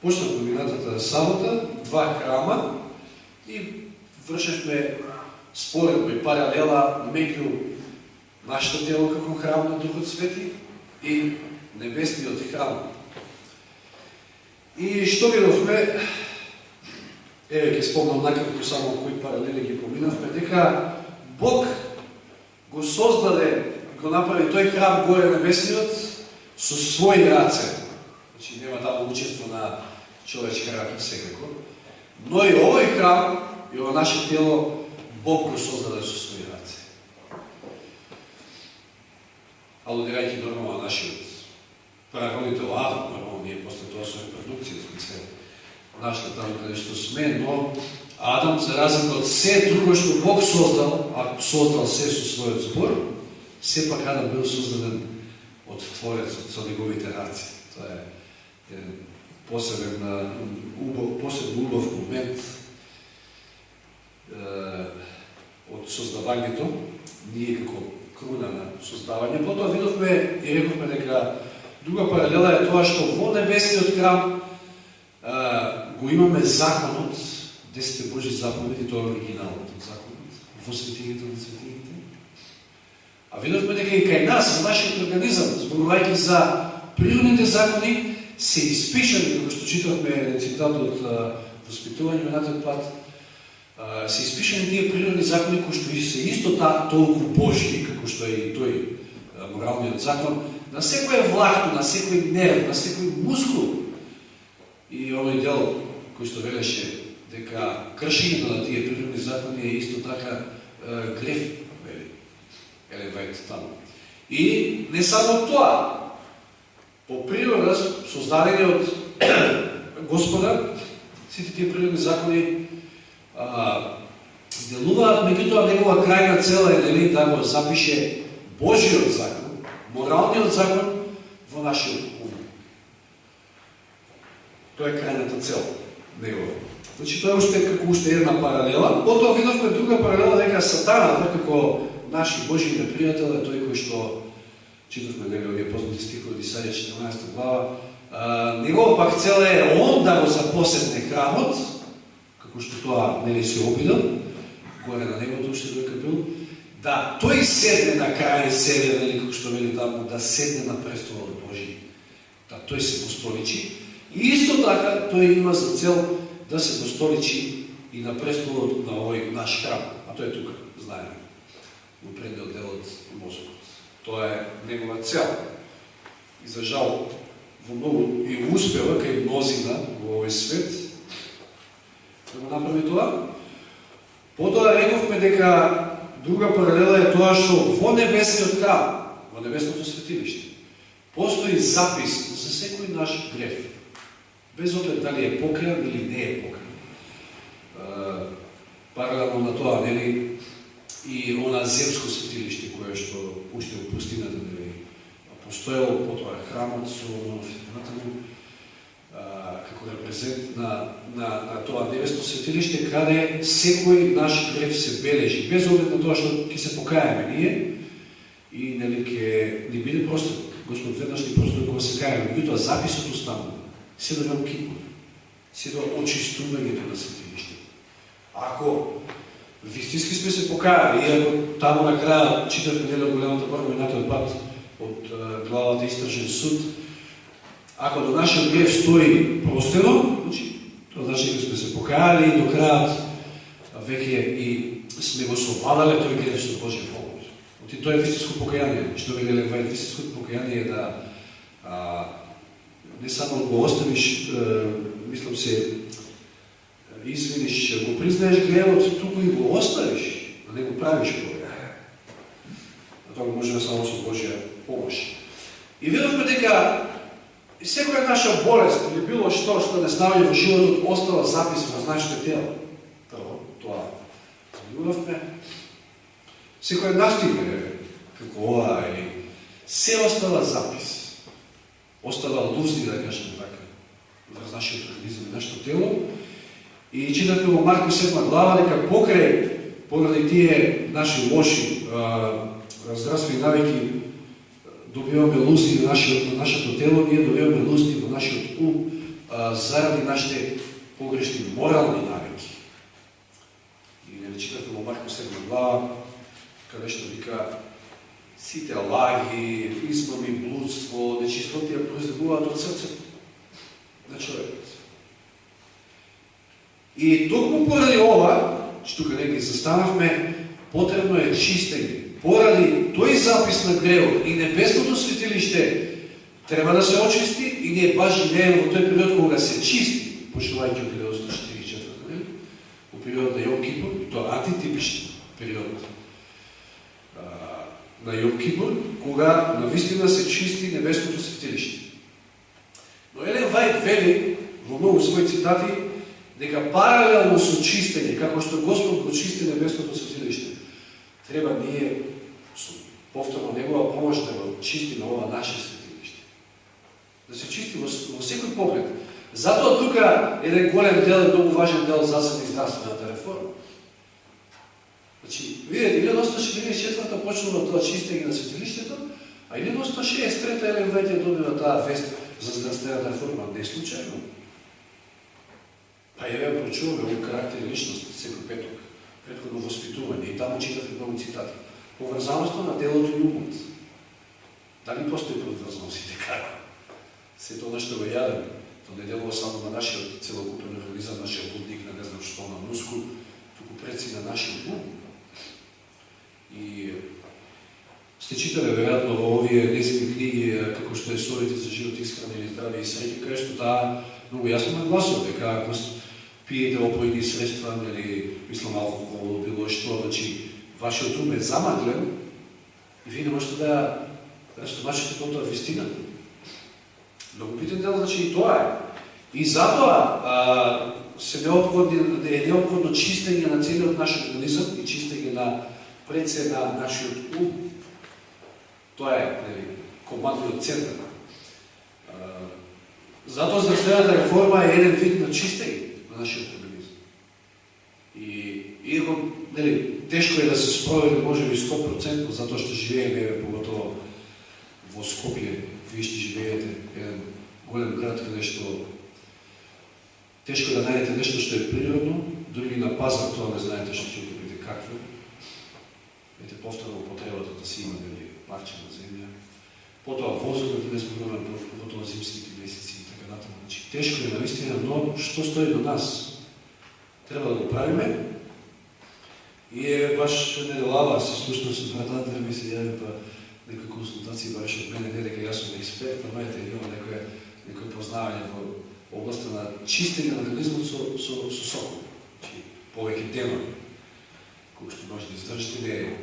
почнавме минатата сабота, 2 храма и вршевме споредба и паралела меѓу нашето тело како храм на Духот Свети и небесниот храм. И што видовме, ќе спомнам накратко само кои паралели ги поминавме, дека Бог го создаде, го направи тој храм горе небесниот со своји раце. Значи нема таму учество на човечка рака секако. Но и овој храм, и ово наше тело, Бог го создаде со своји раце. Алудирајќи нормално на нашиот прародител Адам, нормално ние после тоа своја продукција сме се нашли таму каде што сме, но Адам, за разлика од се друго што Бог создал, а создал се со својот збор, сепак Адам бил создаден од Творецот со неговите раци. Тоа е посебен убав момент од создавањето, ние како круна на создавање. Потоа видовме и рековме дека друга паралела е тоа што во небесниот храм го имаме законот, 10 Божи заповеди, тоа е оригиналот од законот, во светињето на светињите. А видовме дека и кај нас, во нашиот организам, зборувајќи за природните закони, се испишани, како што читавме цитатот воспитување минатиот пат, се испишани тие природни закони кои што се исто толку Божи, како што е и тој моралниот закон, на секој влахто, на секој нерв, на секој мускул. И овој дел кој што велеше дека кршењето на тие природни закони е исто така греф, вели Елен Вајт таму. И не само тоа, по природа создадени од Господа, сите тие природни закони делуваат, меѓутоа негова крајна цел е да го запише Божиот закон, моралниот закон во нашиот ум. Тоа е крајната цел негова. Значи тоа е како уште една паралела. Потоа видовме друга паралела дека Сатаната како наши Божи непријател е тој кој што читавме неговите познати стихови од Исаија 14 глава. Негова пак цел е он да го запоседне храмот, како што тоа нели се обидел, горе на небото уште дека бил, да тој седне на крај себе, нели како што вели таму, да седне на престолот Божи, да тој се постоличи. И исто така тој има за цел да се постоличи и на престолот на овој наш храм, а тој е тука, знаеме, во предниот дел од мозокот. Тоа е негова цел. И за жал, во многу и успева кај мнозина во овој свет да го направи тоа. Потоа рековме дека друга паралела е тоа што во небесниот храм, во небесното светилиште, постои запис за секој наш греф, без оглед дали е покрен или не е покрен. Паралелно на тоа, нели, и она земско светилиште кое што уште во пустината, нели, постоело, потоа храмот Соломонов и натаму, како репрезент на тоа небесно светилиште, каде секој наш греф се бележи, без оглед на тоа што ќе се покајаме ние и нели ќе ни биде простор. Господ веднаш ни простор кога се кајаме, меѓутоа записот останува. Се до Јом Кипур, се до очистувањето на светилиште. Ако вистински сме се покајали, и ако таму на краја читавме нели од големата борба минатиот пат од главата Истражен суд, ако до нашиот греф стои простено, тоа значи дека сме се покајали и до крајот веќе и сме го совладале тој греф со Божја помош. Оти тоа е вистинско покаяние, што вели Елен Вајт, вистинско покаяние е да не само го оставиш, мислам се, извиниш, го признаеш гревот, туку и го оставиш, да не го правиш повеќе. А тоа го можеме само со Божја помош. И видовме дека секоја наша болест или било што не ставање во животот остава запис во нашето тело. Тоа видовме. Секоја настигне, како ова, или се остава запис. Остава лузни, да кажем така, во нашиот организам и нашето тело. И читавме во Марко 7 глава дека поради тие наши лоши здравствени навики добиваме лузни на нашето тело, ние добиваме лузни во нашиот ум, заради нашите погрешни морални навики. И не читате во Марко 7 глава, каде што вика сите лаги, измами, блудство, нечистотија произлегуваат од срцето на човекот. И токму поради ова, што тука некои застанавме, потребно е чистење. Поради тој запис на гревот и небесното светилиште треба да се очисти и ние баш живееме во тој период кога се чисти, почнувајќи од 1944, во период на Јом Кипур, и тоа антитипичен период на Јом Кипур, кога навистина се чисти небесното светилиште. Но Елен Вајт вели во многу своји цитати дека паралелно со чистење, како што Господ го чисти небесното светилиште, треба ние со повторно негова помош да го чисти на ова наше светилиште. Да се чисти во секој поглед. Затоа тука еден голем дел е многу важен дел за здравствената реформа. Значи, видите, 1944 почнува тоа чистење на светилиштето, а 1963 Елен Вајт добива таа вест за здравствената реформа. Не е случајно. Па ја проучуваме во карактер и личност секој петок, претходно воспитување, и таму читавме многу цитати. Поврзаноста на делото и умот. Дали постои поврзаност и како? Се тоа што го јадеме, тоа не делува само на нашиот целокупен организам, нашиот будник, на не знам што, на мускул, туку предси на нашиот ум. И сте читале веројатно во овие незини книги, како што е Совети за живот, искрена или здравје и среќа, кај што таа многу јасно нагласува дека ако пиете опојни средства, или мислам алкохол, било што, значи вашиот ум е замаглен и вие не можете да стомачите тоа вистината. Многу битен дел, значи и тоа е. И затоа е необходно чистење на целиот наш организам и чистење на пред се на нашиот ум. Тоа е командниот центар. Затоа здравствената реформа е еден вид на чистење на нашиот организам. И иако тешко е да се спроведе, може би 100%, затоа што живееме, поготово во Скопје, вие што живеете, еден голем град каде што тешко да најдете нешто што е природно, дури на пазар тоа не знаете што ќе купите какво. Ете повторно потребата да си има парче на земја. Потоа воздухот да не зборуваме, потоа зимските месеци и така натаму. Значи тешко е навистина, но што стои до нас? Треба да го правиме. И е баш неделава се слушнав со братата да ми се јави па некои консултации бараш од мене, не дека јас сум експерт, но знаете, имам некој познавање во областа на чистење на организмот со сокол. Значи повеќе денови, кој што може да издржите,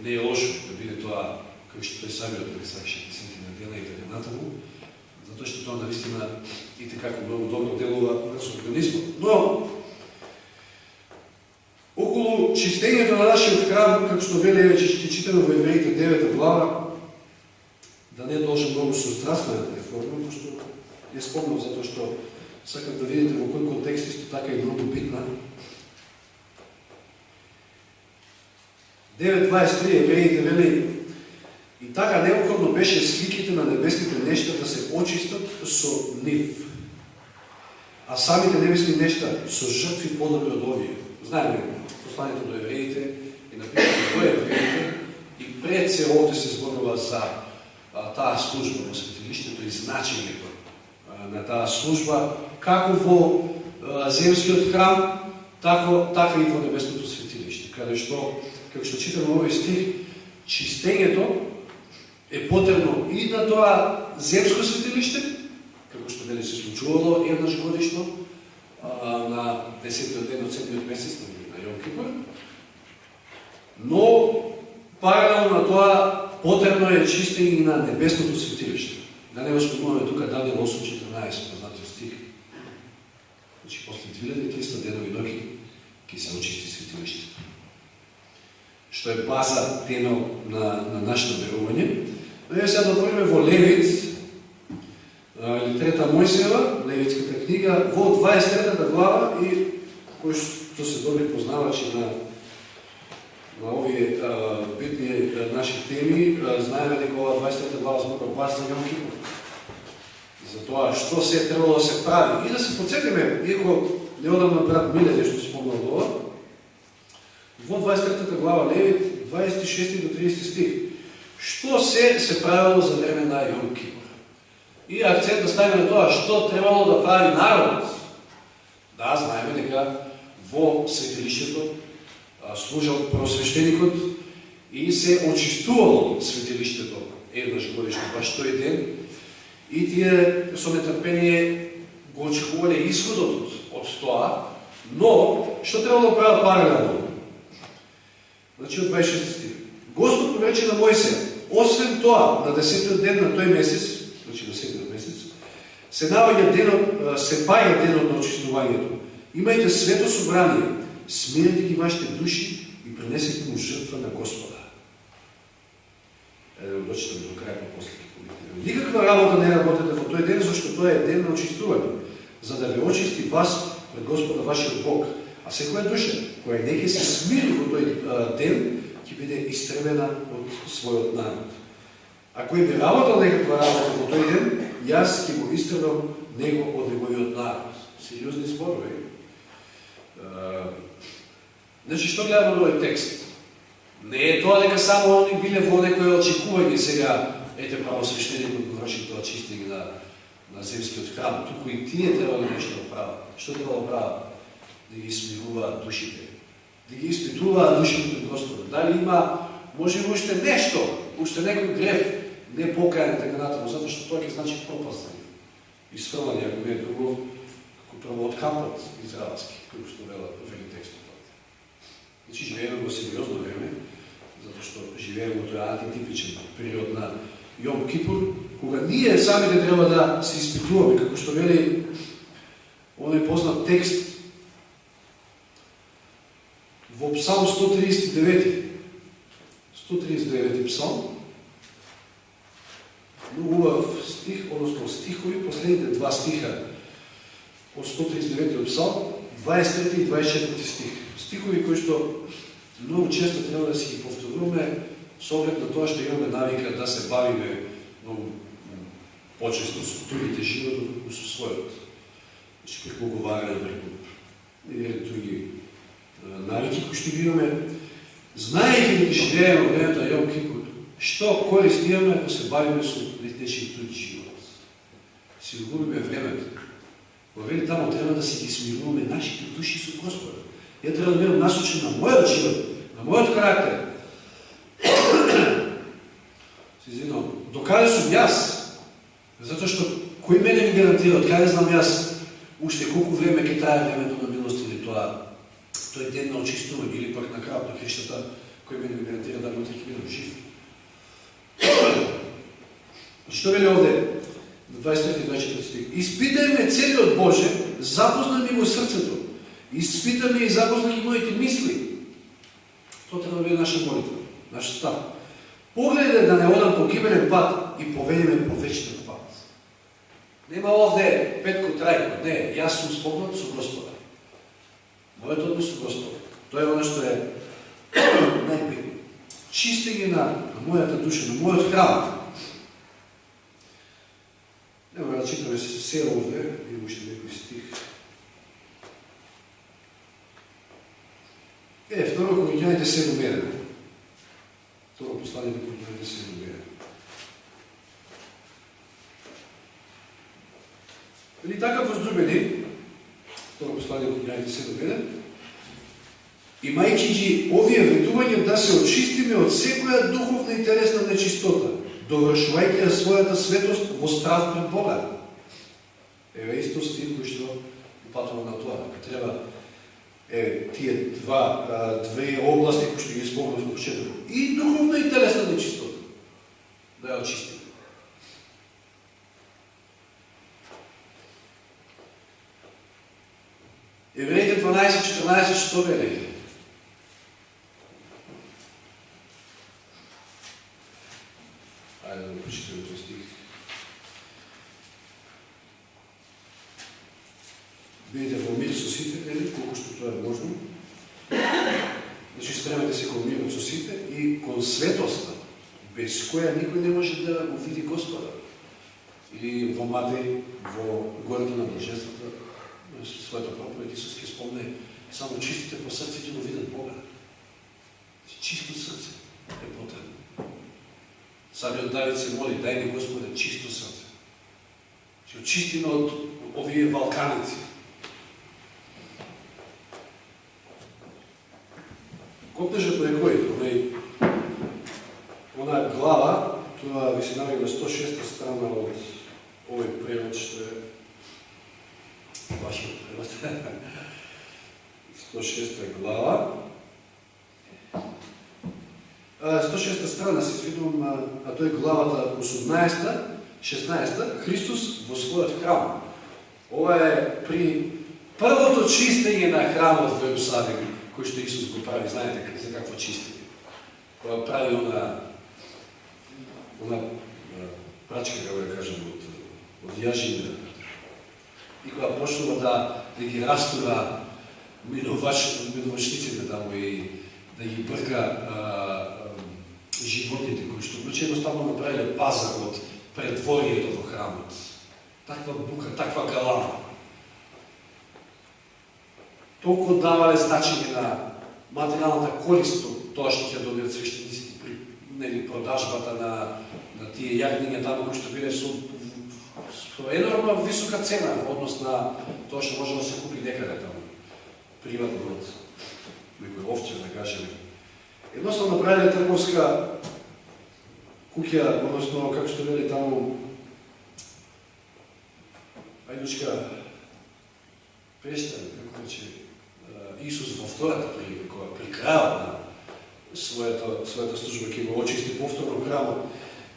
не е лошо да биде тоа кој што тој самиот да сакаше 10 дена и така натаму, затоа што тоа навистина и така многу добро делува со организмот. Но околу чистењето на нашиот храм, како што вели веќе ќе читаме во Евреите 9 глава, да не должи многу со здравствената реформа, што ја спомнам затоа што сакам да видите во кој контекст исто така е многу битна. 9.23 Евреите вели: и така необходно беше сликите на небесните нешта да се очистат со нив, а самите небесни нешта со жртви подобри од овие. Знаеме посланието до евреите и написано до евреите и пред се овде се зборува за таа служба во светилиштето и значењето на таа служба како во земскиот храм, така и во небесното светилиште, каде што, како што читаме овој стих, чистењето е потребно и на тоа земско светилиште, како што вели се случувало еднаш годишно, на 10-тиот ден од 7-тиот месец на Јом Кипур, но паралелно на тоа потребно е чистење и на небесното светилиште. Да не го спомнуваме тука Даниел 8.14, познатиот стих. Значи, после 2300 денови ноќи ќе се очисти светилиштето. Што е база, темел на нашето верување. Но ја сега да отвориме во Левит, или Трета Мојсеева, Левитската книга, во 23 глава, и кој што се добри познавачи на овие битни наши теми, знаеме дека ова 23 глава зборува баш за Јом Кипур. за тоа што се требало да се прави. И да се подсетиме, иако неодамна брат Миле нешто спомнал ова, во 23 глава Левит, 26 до 30 стих, што се правило за време на Јом Кипур. И акцент да ставиме на тоа што требало да прави народ. Да, знаеме дека во светилиштето служал просвещеникот и се очистувало светилиштето еднаш годишно, баш тој ден. И тие со нетрпение го очекувале исходот од тоа, но што требало да прават паралелно? Значи од 26 стих. Господ порече на Мојсија, освен тоа, на 10-тиот ден на тој месец, значи на 7-тиот месец, се паѓа денот на очистувањето. Имајте свето собрание, смирете ги вашите души и пренесете му жртва на Господа. Дочитам до крај по после. Никаква работа не работете во тој ден, зашто тоа е ден на очистување, за да ве очисти вас пред Господа вашиот Бог. А секоја душа, која не ќе се смири во тој ден, ќе биде истребена од својот народ. Ако и би работал некаква работа во тој ден, јас ќе го истребам него од неговиот народ. Сериозни зборови. Значи, што гледаме во овој текст? Не е тоа дека само они биле во некој очекување сега, ете правосвещеникот го врши тоа чистење на земскиот храм, туку и тие требало нешто да прават. Што требало да прават? Да ги смируваат душите. Да ги испитуваат душите пред Господа. Дали има, може би уште нешто, уште некој греф, не покаен така натаму, затоа што тоа ќе значи пропаст за нив. Исфрлање, ако не е друго, како прво од кампот израелски, како што вели текстот. Значи, живееме во сериозно време, затоа што живееме во тој антитипичен период на Јом Кипур, кога ние самите треба да се испитуваме, како што вели оној познат текст во Псалм 139. 139 псалм, многу убав стих, односно стихови, последните два стиха од 139 псалм, 23 и 24 стих. Стихови кои што многу често треба да си ги повторуваме со оглед на тоа што имаме навика да се бавиме многу почесто со другите животот, но со својот. Значи, преку уговарање, преку други навики кои што ги имаме, знаејќи дека живееме во времето на Јом Кипур, што корист имаме ако се бавиме со нечиј други живот? Си го губиме времето. Во вели тамо треба да си ги смируваме нашите души со Господа. Ја треба да бидам насочен на мојот живот, на мојот карактер. Се извинувам, докаде сум јас? Затоа што кој мене ми гарантира, од каде знам јас уште колку време ќе трае времето на милост или тој ден на очистување или пак на крајот на Хриштата, кој мене ми гарантира да утре ќе бидам жив. Што вели овде? 23-24 стих. Испитај ме целиот Боже, запознай ми го срцето. Испитај ме и запознай моите мисли. Тоа треба да биде наша молитва, наш став. Погледај да не одам по гибелен пат и поведи ме по вечниот пат. Нема овде петко трајко, не, јас сум спомнат со Господа. Мојот однос со Господа. Тоа е оно што е најбитно. Чистење на мојата душа, на мојот храм. Нема да читаме се овде, има уште некој стих. Второ Коринјаните 7:1. Второ послание до Коринјаните 7:1. Или така возлюбени, второ послание до Коринјаните 7:1, имајќи ги овие ветувања да се очистиме од секоја духовна и телесна нечистота, довршувајќи ја својата светост во страв пред Бога. Еве исто стих кој што упатува на тоа, дека треба тие две области кои што ги спомнав во почетокот. И духовна и телесна нечистота. Да ја очистиме. Евреите 12:14 што вели? Ајде да прочитаме тој стих. Бидете во мир со сите, колку што тоа е можно. Значи, стремете се кон мирот со сите и кон светоста, без која никој не може да го види Господа. Или во Матеј, во гората на блаженството, својата проповед, Исус ќе спомне, само чистите по срце ќе го видат Бога. Чисто срце е потребно. Самиот Давид се моли, дај ми Господе чисто срце. Ќе очистиме од овие валканици. Копнеше по Екоид, она глава, тоа ви се наоѓа на 106-та страна од овој превод, што е вашиот превод. 106-та глава. 106-та страна се извинувам, а тоа е главата 18-та, 16-та, Христос во својот храм. Ова е при првото чистење на храмот во Ерусалим, кој што Исус го прави, знаете за какво чистење. Кога прави она прачка, како ја кажам, од јажина. И кога почнува да ги растура минувачниците таму и да ги брка животните кои што значи едноставно направиле пазар од предворието во храмот. Таква бука, таква галама. Толку давале значење на материјалната корист од тоа што ќе добијат свештениците при продажбата на тие јагниња таму кои што биле со енормно висока цена во однос на тоа што може да се купи некаде таму. Приватно од некој овчар, да кажеме. Едноставно направиле трговска куќа, односно, како што вели таму, ајдучка прештан, како рече, Исус во втората прилика, кога при крајот на својата служба ќе го очисти повторно храмот.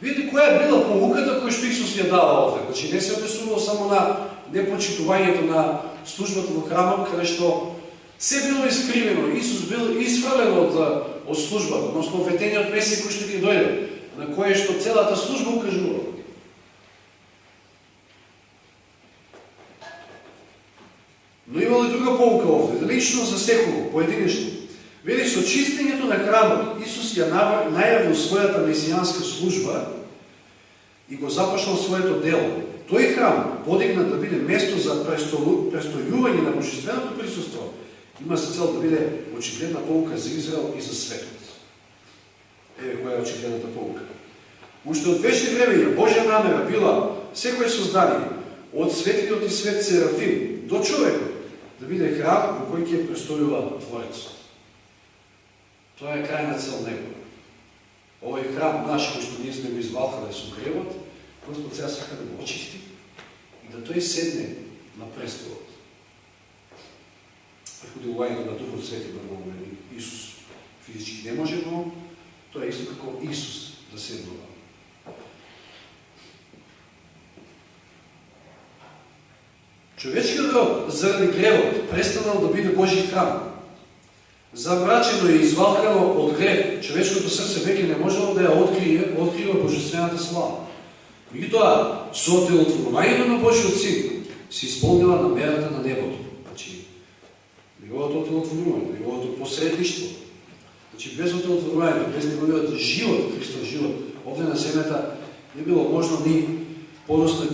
Видите која е била поуката која што Исус ја дава овде. Значи не се однесувало само на непочитувањето на службата во храмот, каде што се било искривено. Исус бил исфрлен од службата, односно ветениот месец кој што ќе дојде, на кое што целата служба укажува. Но имало и друга поука овде, лично за секој, поединечно. Вели, со чистењето на храмот, Исус ја најавил својата месијанска служба и го започнал своето дело. Тој храм, подигнат да биде место за престојување на божественото присуство, има за цел да биде очигледна поука за Израел и за светот. Еве која е очигледната поука. Уште од вечни времења Божја намера била секој создание, од светлиот и свет Серафим до човекот, да биде храм во кој ќе престојува Творецот. Тоа е крајна цел него. Овој храм наш, кој што ние сме го извалкале со гревот, Господ сега сака да го очисти и да тој седне на престолот. Преходувањето на Духот Свети нормално Исус физички не може, но тоа е исто како Исус да седнува. Човечкиот род заради гревот престанал да биде Божји храм. Замрачено и извалкано од грев, човечкото срце веќе не можело да ја открива божествената слава. Меѓутоа, со оделотворувањето на Божиот Син се исполнила намерата на небото. Значи, неговото оделотворување, неговото посредништво. Значи, без оделотворувањето, без неговиот живот, Христов живот, овде на земјата не било можно ни подоста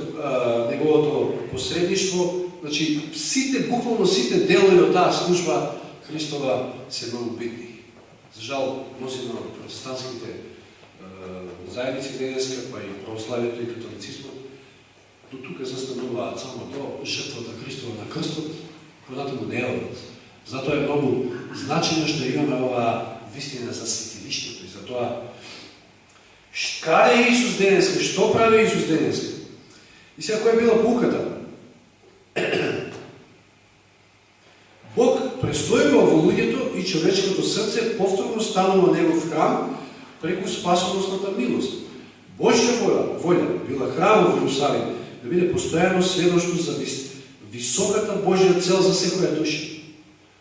неговото посредништво. Значи, буквално сите делови од таа служба Христова се многу битни. За жал, носимо на протестантските заедници денеска, па и православието и католицизмот, до тука застануваат само до жртвата Христова на крстот, понатаму не одат. Затоа е многу значено што имаме оваа вистина за светилиштето и затоа каде е Исус денеска, што прави Исус денеска? И сега која била поуката? Бог престојува во луѓето и човечкото срце повторно станува негов храм преку спасоносната милост. Божја воља била храмот во Ерусалим да биде постојано сведоштво за високата Божја цел за секоја душа.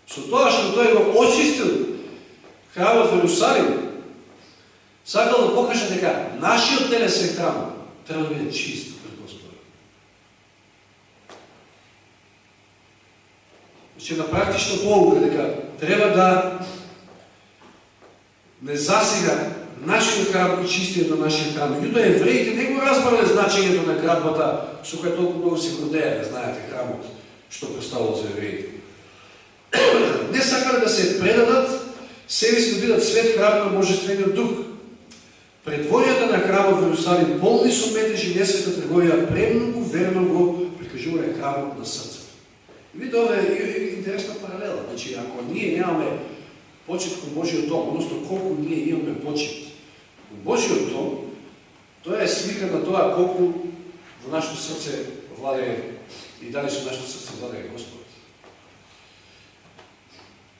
Со тоа што тој го очистил храмот во Ерусалим, сакал да покаже дека нашиот телесен храм треба да биде чист пред Господа. Значи на практична поука дека треба да не засега нашиот храм и чистието на нашиот храм. Меѓутоа евреите не го разбрале значењето на градбата, со која толку многу се гордееле, знаете, храмот, што представувал за евреите. Не сакале да се предадат, себе си да бидат свет храм на Божествениот дух. Предворијата на храмот во Јерусалим полни со метежи, несвета трговија, премногу верно го прикажувале храмот на срцето. Видите, ова е интересна паралела. Значи, ако ние нямаме почет кон Божиот дом, односно колку ние имаме почет кон Божиот дом, тоа е слика на тоа колку во нашето срце владее и дали со нашето срце владее Господ.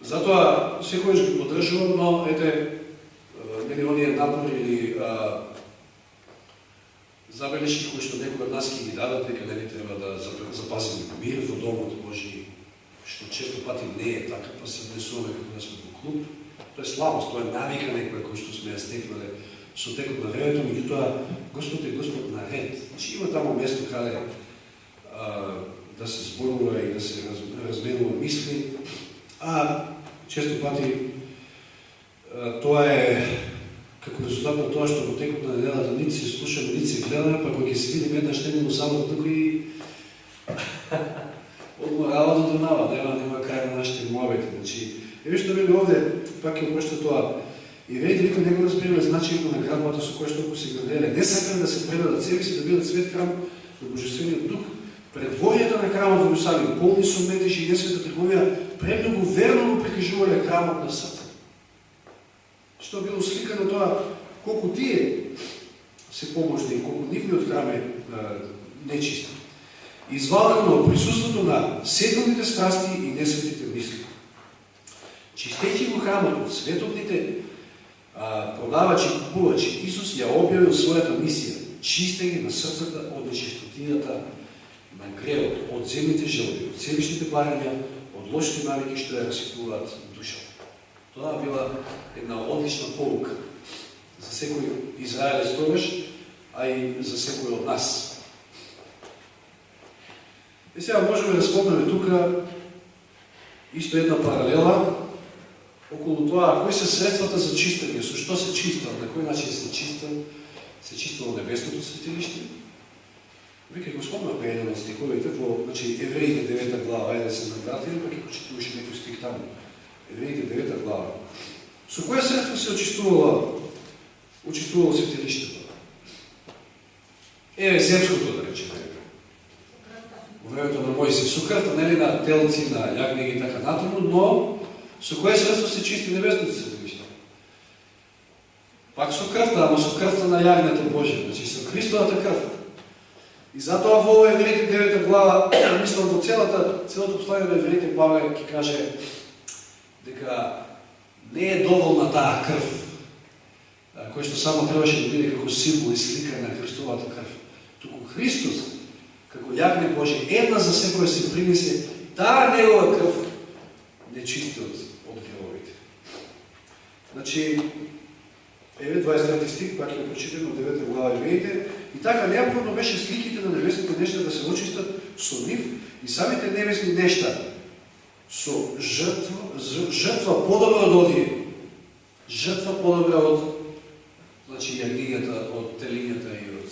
Затоа секојаш ги поддржувам, но ете, нели оние напори или забелешки кои што некои од нас ќе ги дадат, дека нели треба да запазиме мир во домот Божи, што често пати не е така, па се внесуваме како да сме во клуб. Тоа е слабост, тоа е навика некоја кој што сме ја стекнале со текот на времето, меѓутоа Господ е Господ на ред. Значи има таму место каде да се зборува и да се разменува мисли, а често пати тоа е како резултат на тоа што во текот на неделата нити се слушаме, нити се гледаме, па кога ќе се видиме еднаш неделно само тука и од морала до Дунава, нема крај на нашите муабети. Значи, еве што вели овде, пак ќе обршта тоа. Евреите вика не го разбирале значењето на градбата со која што се граделе. Не сакале да се предадат себе си да бидат свет храм на Божествениот дух. Предворијата на храмот во Јерусалим полни со метежи и несвета трговија, премногу верно го прикажувале храмот на срцето. Што било слика на тоа колку тие се поможни и колку нивниот храм е нечист. Извалкано од присуството на светлите страсти и несветите мисли. Чистејќи го храмот од световните продавачи и купувачи, Исус ја објавил својата мисија, чистење на срцата од нечистотијата на гревот, од земните желби, од себичните барања, од лошите навики што ја расипуваат душата. Тоа била една одлична полука за секој израелец тогаш, а и за секој од нас. И сега можеме да спомнеме тука исто една паралела околу тоа кои се средствата за чистење, со што се чистат, на кој начин се чистило небесното светилиште. Вика го спомнавме еден од стиховите во, значи, Евреите 9 глава, ајде да се навратиме, па ќе прочитуваше некој стих таму. Евреите 9 глава. Со која средство се очистувало светилиштето? Земското, да речеме. Во времето на Мојсей, со крвта, нели, на телци, на јагнеги и така натаму, но со кое средство се чисти небесното светилиште? Пак со крвта, ама со крвта на јагнето Божие, значи со Христовата крв. И затоа во Евреите 9 глава, мислам во целото послание на Евреите, Павле ќе каже дека не е доволна таа крв, кој што само требаше да биде како символ и слика на Христовата крв. Туку Христос, како јагне Божие, една за секоја се принесе таа негова крв не чисти од гревовите. Значи, еве 23 стих, пак ќе прочитаме од 9 глава Евреите, и така необходно беше сликите на небесните нешта да се очистат со нив и самите небесни нешта со жртва подобра од одие. Жртва подобра од, значи, јагнињата, од телињата и од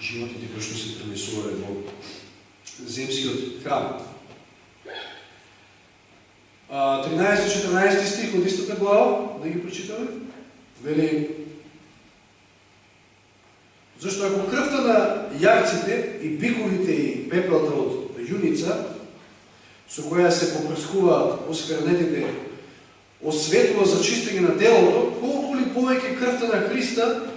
животите кои што се пренесувале во земскиот храм. 13-14 стих од истата глава, да ги прочитаме, вели: зашто ако крвта на јарците и биковите и пепелта од јуница, со која се попрскува осквернетите, осветува за чистење на делото, колку ли повеќе крвта на Христа,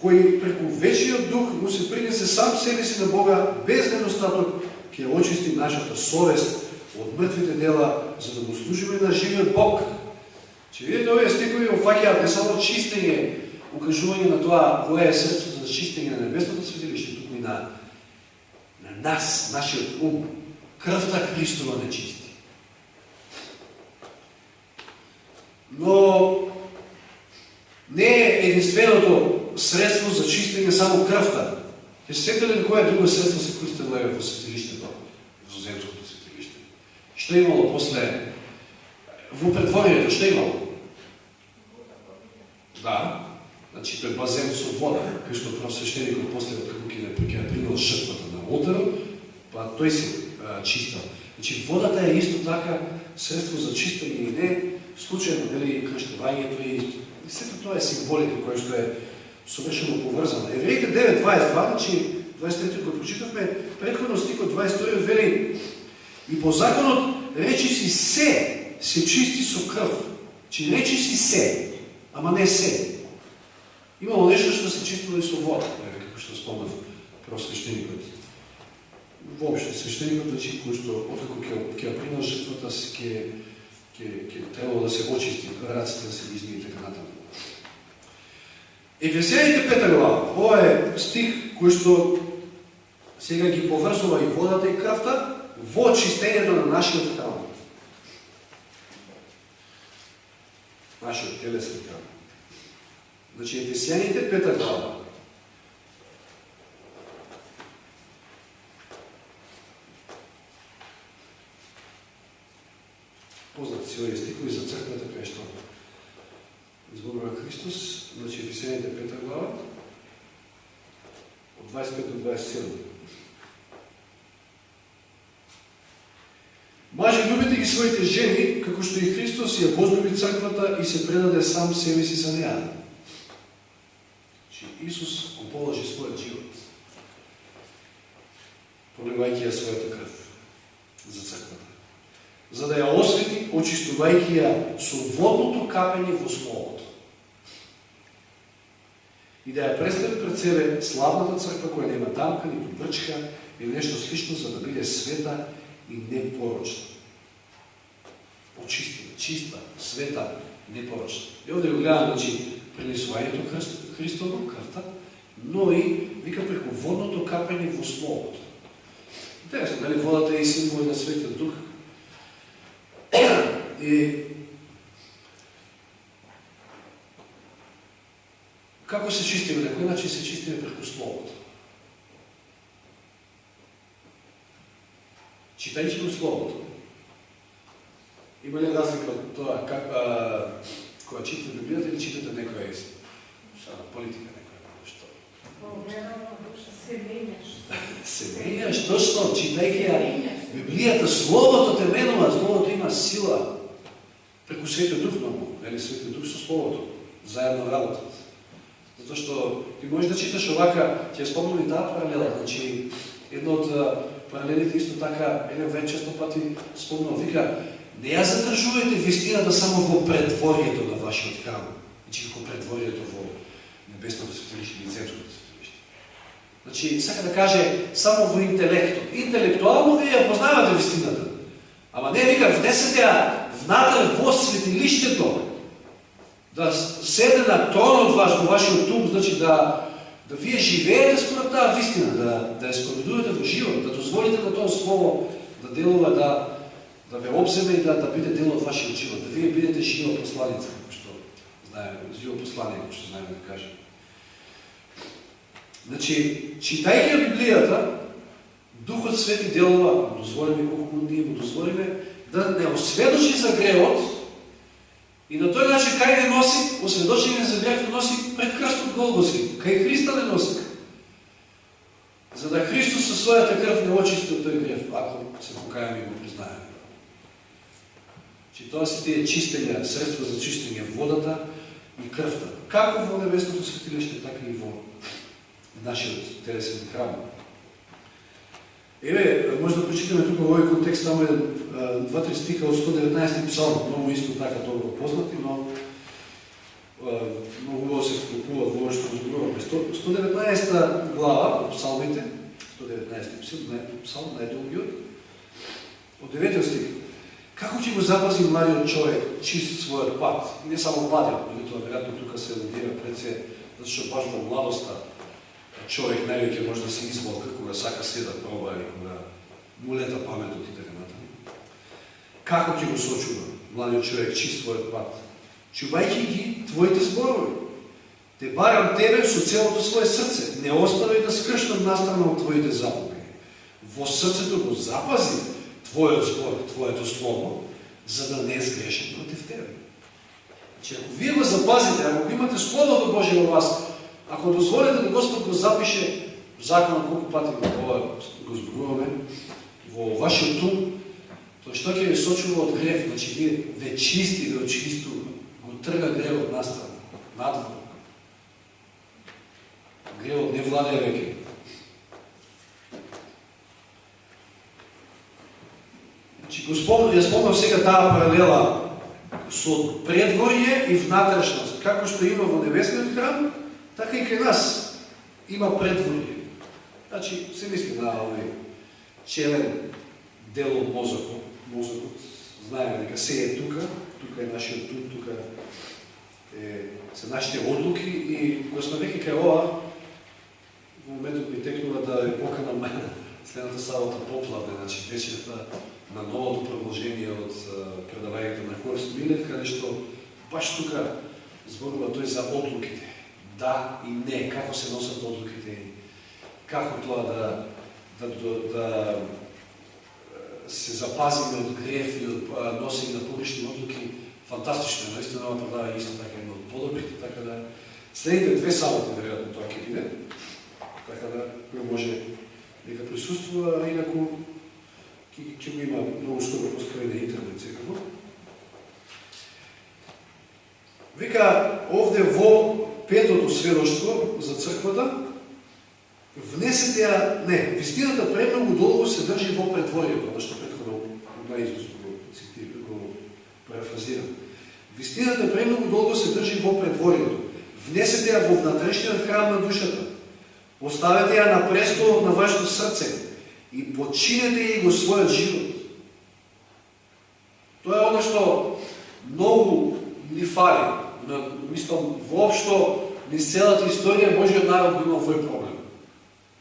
кој преку вечниот дух му се принесе сам себе си на Бога без недостаток, ќе очисти нашата совест од мртвите дела, за да го служиме на живиот Бог. Че видите, овие стихови офаќаат не само чистење, укажување на тоа кое е средството за чистење на небесното светилиште, туку и на нас, нашиот ум. Крвта Христова не чисти. Но не е единственото средство за чистење само крвта. Ќе се сетите ли кое друго средство се користело во светилиштето, во земското светилиште? Што имало после во претворието, што имало? Да. Значи, тој базен со вода, кај што првосвещеникот после како ќе принел жртвата на олтарот, па тој се чистал. Значи, водата е исто така средство за чистење и не случајно, нели, крштевањето и сето тоа е символика која што е совршено поврзана. Евреите 9:22, значи 23 кој прочитавме, претходно стихот 22 вели: и по законот речиси се чисти со крв. Чи речиси се, ама не се. Имало нешто што се чистило и со вода, како што спомнав првосвещеникот. Воопшто свещеникот, значи, кој што откако ќе принел жртвата, ќе требало да се очисти, раците да се измие и така натаму. Ефесијаните 5 глава. Ова е стих кој што сега ги поврзува и водата и крвта во чистењето на нашиот храм. Нашиот телесен храм. Значи, Ефесијаните 5 глава. Познати си овие стихови за црквата, кај што зборува Христос, значи Ефесијаните 5 глава, од 25 до 27. Мажи, любите ги своите жени, како што и Христос ја возлюби црквата и се предаде сам себе си за неа. Значи, Исус го положи својот живот, проливајќи ја својата крв за црквата, за да ја освети, очистувајќи ја со водното капење во Словото. И да ја представи пред себе славната црква која нема дамка, ниту брчка или нешто слично, за да биде света и непорочна. Очистена, чиста, света, непорочна. И овде го гледам, значи, пренесувањето Христово, крвта, но и вика преку водното капење во Словото. Интересно, дали водата е и символ на Светиот Дух? И како се чистиме? На кој начин се чистиме преку Словото? Читајќи го Словото. Има ли разлика од тоа кога читате Библијата или читате некоја политика некоја? Што? Се менјаш. Се менјаш, точно, читајќи ја Библијата, Словото те менува, Словото има сила. Преку Светиот Дух нормално, или Светиот Дух со Словото, заедно работат. Затоа што ти можеш да читаш овака, ќе спомнам и таа паралела, значи едно од паралелите исто така, Елен Вајт често пати спомнал, вика, не ја задржувајте вистината само во предворието на вашиот храм, значи како предворието во небесното светилиште или земското светилиште. Значи, сака да каже само во интелектот. Интелектуално вие ја познавате вистината, ама не, вика, внесете ја внатре во светилиштето, да седне на тронот ваш, во вашиот ум, значи да вие живеете според таа вистина, да ја споведувате во живот, да дозволите на тоа слово да делува, да ве обземе и да биде дел од вашиот живот, да вие бидете жива посланица, како што знаеме, живо послание, како што знаеме да кажем. Значи, читајќи Библијата, Духот Свети делува, дозволиме колку ние му дозволиме, да не осведочи за гревот и на тој начин кај не носи, осведочење за грев носи пред крстот Голгоски, кај Христа не носи. За да Христос со својата крв не очисти од тој грев, ако се покајаме и го признаеме. Че тоа се тие чистења, средства за чистење водата и крвта. Како во небесното светилиште, така и во нашиот телесен храм. Еве, може да прочитаме тука во овој контекст само 2-3 стиха од 119 псалм, многу исто така добро познати, но многу убаво се вклопуваат во што зборуваме. 119 глава од псалмите, 119 псалм, најдолгиот, од 9 стих. Како ќе го запази младиот човек чист својот пат? И не само младиот, но тоа веројатно тука се алудира пред се, затоа што баш во младоста човек највеќе може да се изволка кога сака се да проба и кога му лета паметот и така натаму. Како ќе го сочува младиот човек чист својот пат? Чувајќи ги твоите зборови. Те барам тебе со целото свое срце. Не оставај да скршнам настрана од твоите заповеди. Во срцето го запази твојот збор, твоето слово, за да не сгрешам против тебе. Че ако вие го запазите, ако имате Словото Божие във вас, ако дозволите да Господ го запише в закона, колко пати го зборуваме, во вашиот ум, то што ќе ви сочува од грев, значи вие чисти, ве очистува, го трга гревот настрана, надвор. Гревот не владее веќе. Значи, ја спомнав сега таа паралела со предворје и внатрешност. Како што има во небесниот храм, така и кај нас има предворје. Значи, се мисли на овој челен дел од мозокот. Мозокот, знаеме дека се е тука е нашиот ум, тука се нашите одлуки и кога сме веќе кај ова, во моментот ми текнува да е поканам следната сабота поплавне, значи вечерта на новото продолжение од предавањето на Хорст Милев, каде што баш тука зборува тој за одлуките. Да и не, како се носат одлуките, како тоа да се запазиме од греф и од носење на погрешни одлуки. Фантастично, наистина ова предавање исто така едно од подобрите, така да следните 2 саботи веројатно тоа ќе биде. Така да кој може нека присуствува, а инаку ќе го има многу скоро постои на интернет секако. Вика овде во 5-тото сведоштво за црквата, внесете ја, не, вистината премногу долго се држи во предворието, на што претходно на Исус го парафразирам. Вистината премногу долго се држи во предворието. Внесете ја во внатрешниот храм на душата. Поставете ја на престолот на вашето срце и починете ја го својот живот. Тоа е оно што многу ни фали. Мислам, воопшто низ целата историја Божиот народ го има овој проблем.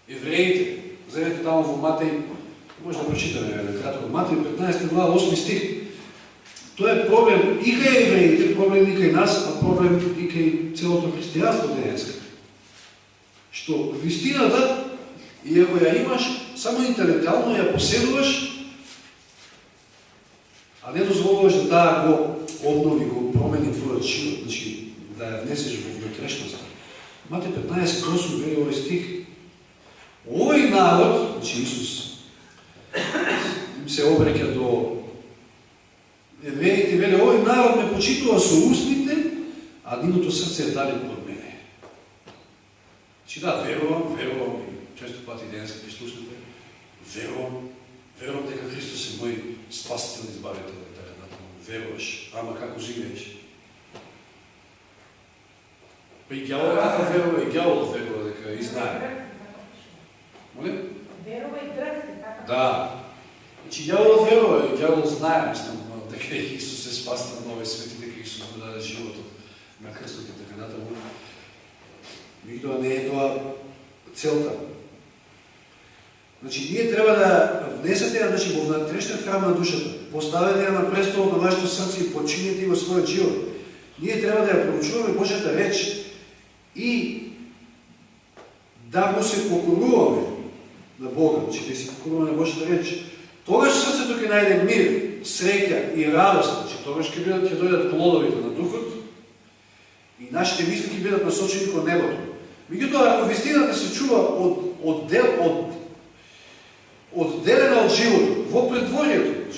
Евреите, вземете таму во Матеј, може да прочитаме кратко, Матеј 15 глава 8 стих. Тоа е проблем и кај евреите, проблем и кај нас, а проблем и кај целото христијанство денеска. Што вистината, и ако ја имаш, само интелектуално ја поседуваш, а не дозволуваш да таа го обнови, го промени твојот живот, значи да ја внесеш во внатрешноста. Матеј 15:8 вели овој стих. Овој народ, значи Исус, им се обреќа до евреите, вели, овој народ ме почитува со устните, а нивното срце е далеко од мене. Значи да, верувам, и често пати денеска прислушнете, верувам дека Христос е мој спасител, избавител, и така натаму. Веруваш, ама како живееш? Па и ѓавол така верува, и ѓавол верува дека и знае. Молим? Верува и дръхте, така. Да. Значи ѓавол верува, и ѓавол знае, мислам, дека Исус е спасител на овој свет и дека Исус го даде животот на крстот и така натаму. Меѓутоа не е тоа целта. Значи, ние треба да внесете ја, значи, во внатрешниот храм на душата, поставете ја на престолот на вашето срце и починете го својот живот. Ние треба да ја проучуваме Божјата реч и да му се покоруваме на Бога, значи да се покоруваме на Божјата реч. Тогаш срцето ќе најде мир, среќа и радост, значи тогаш ќе дојдат плодовите на духот и нашите мисли ќе бидат насочени кон небото. Меѓутоа, ако вистината се чува одделена од животот, во предворието,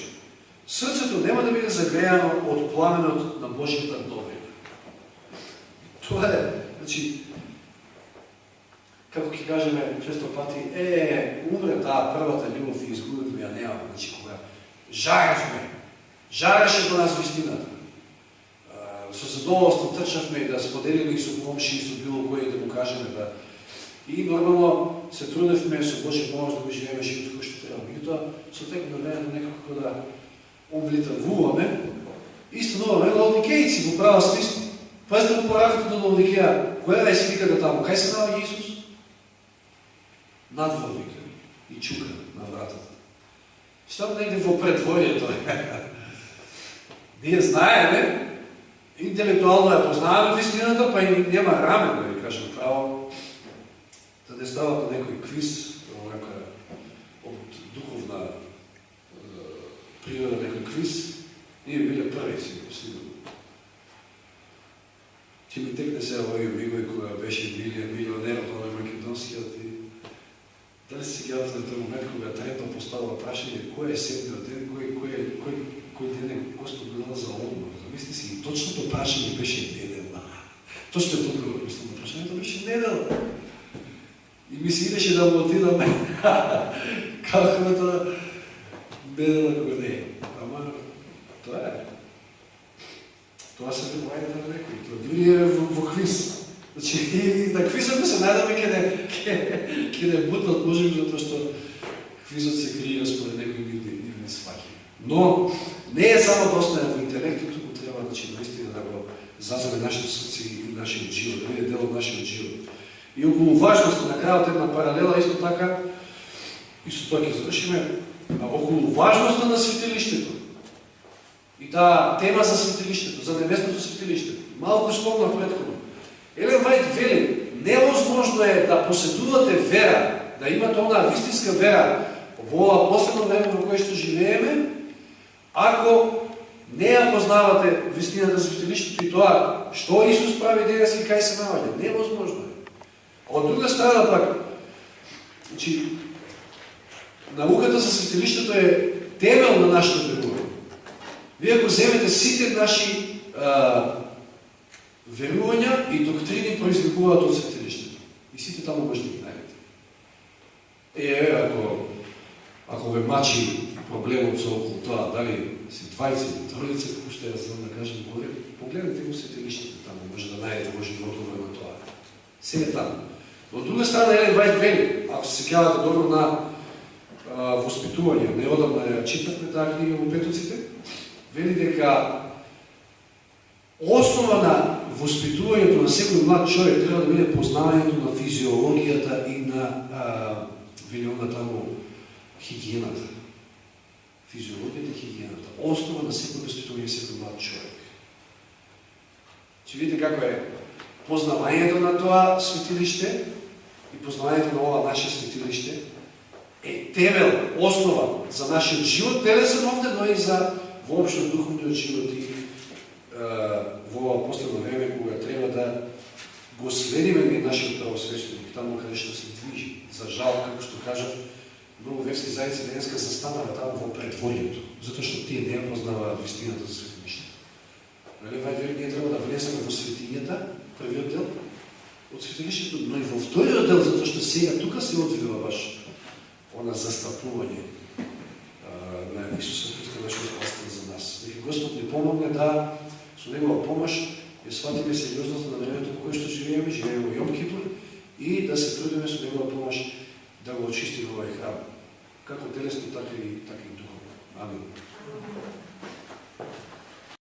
срцето нема да биде загреано од пламенот на Божјата добрина. Тоа е, значи, како ќе кажеме често пати, умре таа првата љубов и изгубивме ја нема, значи кога жареше до нас вистината. Со задоволство трчавме и да споделиме и со комши и со било кој да му кажеме да. И нормално се трудевме со Божја помош да го живееме животот кој што треба. Меѓутоа, со текот на времето некако да облитавуваме, исто нова време лаодикејци во права смисла. Пазите го поратите до Лаодикеја, која е сликата таму? Кај се наоѓа Исус? Надвор вика и чука на вратата. Што негде во предворието? Ние знаеме, интелектуално ја познаваме вистината, па и нема рамен, да ви кажем право, да не стават на некој квиз, од духовна природа некој квиз, ние биле први си, сигурно. Че ми текне се овој мигој кога беше милионер, овој македонскиот и дали се сеќавате за тој момент кога Трето поставува прашање кој е седмиот ден, кој ден е Господ го дал за одмор. Замисли си, и точното прашање беше недела. Точниот одговор, мислам, на прашањето беше недела. И ми се идеше да му отидаме кафето недела кога не е. Ама тоа е. Тоа се внимајте на некои. Тоа дури е во квиз. Значи, и на квизот се најдаме ке бутнат, можем, затоа што квизот се крие според некои нивни сваки. Но не е само достоен во интелектот, туку треба, значи, наистина да го заземе нашето срце и нашиот живот, да биде дел од нашиот живот. И околу важност, на крајот една паралела, исто така, исто тоа ќе завршиме, околу важноста на светилиштето. И таа тема за светилиштето, за небесното светилиште. Малку спомнав претходно. Елен Вајт вели, невозможно е да поседувате вера, да имате онаа вистинска вера во ова последно време во кое што живееме, ако не ја познавате вистината за светилиштето и тоа што Исус прави денес и кај се наоѓа. Невозможно е. Од друга страна пак, значи, науката за светилиштето е темел на нашето верување. Вие ако земете сите наши верувања и доктрини произликуваат од светилиштето. И сите таму може да ги најдете. Ако ве мачи проблемот со околу тоа, дали си двајца или тројца, како што ја знам да кажем горе, погледнете го светилиштето таму, може да најдете може да одговор на тоа. Се е таму. Од друга страна, Елен Вајт вели, ако се сеќавате добро на воспитување, неодамна ја читавме таа книга во Петоците, вели дека основа на воспитувањето на секој млад човек треба да биде познавањето на физиологијата и на вилиона таму хигиената. Физиологијата и хигиената. Основа на секој воспитување секој млад човек. Че видите како е познавањето на тоа светилиште и познавањето на ова наше светилиште е темел, основа за нашиот живот, телесен овде, но и за воопшто духовниот живот и во ова последно време кога треба да го следиме ние нашиот правосвещеник, таму каде што се движи. За жал, како што кажат, многу верски заедници денеска застанале таму во предворието, затоа што тие не ја познаваат вистината за светилиштето. Нали, вајде ние треба да влеземе во светињата, првиот дел од светилиштето, но и во вториот дел, затоа што сега тука се одвива баш она застапување на Исуса Христа, нашиот спасител за нас. Нека Господ ни помогне да со негова помош ја сватиме сериозноста на времето во кое што живееме во Јом Кипур и да се трудиме со негова помош да го очистиме овој храм, како телесно, така и духовно. Амин.